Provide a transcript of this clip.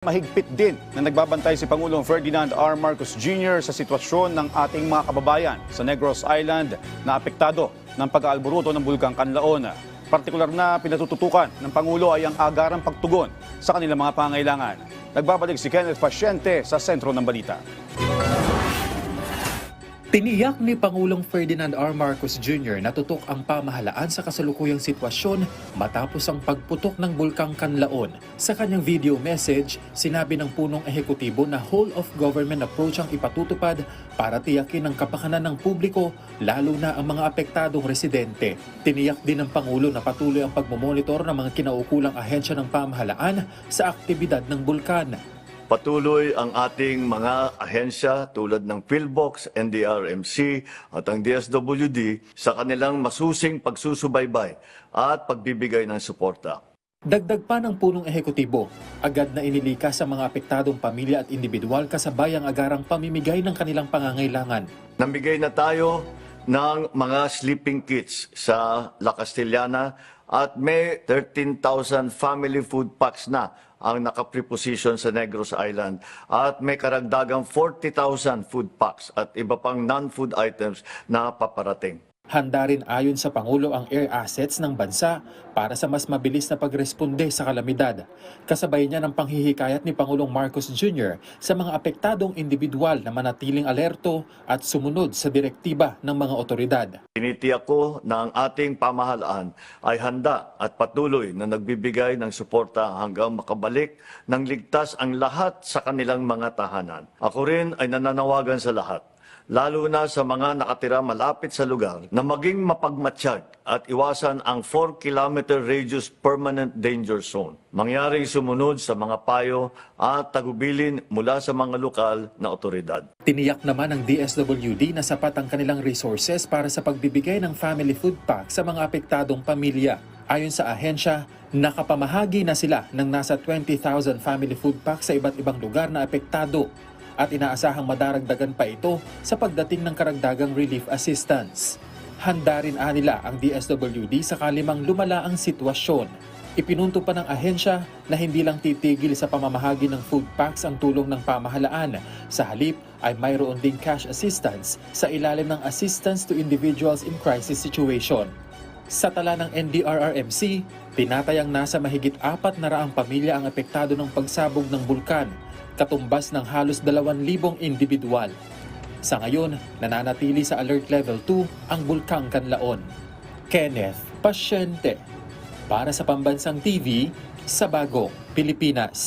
Mahigpit din na nagbabantay si Pangulong Ferdinand R. Marcos Jr. sa sitwasyon ng ating mga kababayan sa Negros Island na apektado ng pag-aalboruto ng Bulkang Kanlaon. Partikular na pinatututukan ng Pangulo ay ang agarang pagtugon sa kanilang mga pangailangan. Nagbabalik si Kenneth Pasyente sa sentro ng balita. Tiniyak ni Pangulong Ferdinand R. Marcos Jr. na tutok ang pamahalaan sa kasalukuyang sitwasyon matapos ang pagputok ng Bulkang Kanlaon. Sa kanyang video message, sinabi ng punong ehekutibo na whole of government approach ang ipatutupad para tiyakin ang kapakanan ng publiko, lalo na ang mga apektadong residente. Tiniyak din ng Pangulo na patuloy ang pagmomonitor ng mga kinaukulang ahensya ng pamahalaan sa aktibidad ng bulkan. Patuloy ang ating mga ahensya tulad ng PhilBox, NDRMC at ang DSWD sa kanilang masusing pagsusubaybay at pagbibigay ng suporta. Dagdag pa ng punong ehekutibo, agad na inilikas sa mga apektadong pamilya at individual kasabay ang agarang pamimigay ng kanilang pangangailangan. Namigay na tayo ng mga sleeping kits sa La Castellana at may 13,000 family food packs na ang nakapreposition sa Negros Island at may karagdagang 40,000 food packs at iba pang non-food items na paparating. Handa rin ayon sa Pangulo ang air assets ng bansa para sa mas mabilis na pagresponde sa kalamidad. Kasabay niya ng panghihikayat ni Pangulong Marcos Jr. sa mga apektadong individual na manatiling alerto at sumunod sa direktiba ng mga otoridad. Tinitiyak ko na ang ating pamahalaan ay handa at patuloy na nagbibigay ng suporta hanggang makabalik ng ligtas ang lahat sa kanilang mga tahanan. Ako rin ay nananawagan sa lahat, lalo na sa mga nakatira malapit sa lugar, na maging mapagmatsyag at iwasan ang 4-kilometer radius permanent danger zone. Mangyaring sumunod sa mga payo at tagubilin mula sa mga lokal na otoridad. Tiniyak naman ng DSWD na sapat ang kanilang resources para sa pagbibigay ng family food pack sa mga apektadong pamilya. Ayon sa ahensya, nakapamahagi na sila ng nasa 20,000 family food pack sa iba't ibang lugar na apektado, at inaasahang madaragdagan pa ito sa pagdating ng karagdagang relief assistance. Handa rin anila ang DSWD sakali mang lumala ang sitwasyon. Ipinunto pa ng ahensya na hindi lang titigil sa pamamahagi ng food packs ang tulong ng pamahalaan. Sa halip ay mayroon ding cash assistance sa ilalim ng Assistance to Individuals in Crisis Situation. Sa tala ng NDRRMC, tinatayang nasa mahigit 400 pamilya ang apektado ng pagsabog ng bulkan, katumbas ng halos 2,000 individual. Sa ngayon, nananatili sa Alert Level 2 ang Bulkang Kanlaon. Kenneth Pasyente, para sa Pambansang TV, sa Bagong Pilipinas.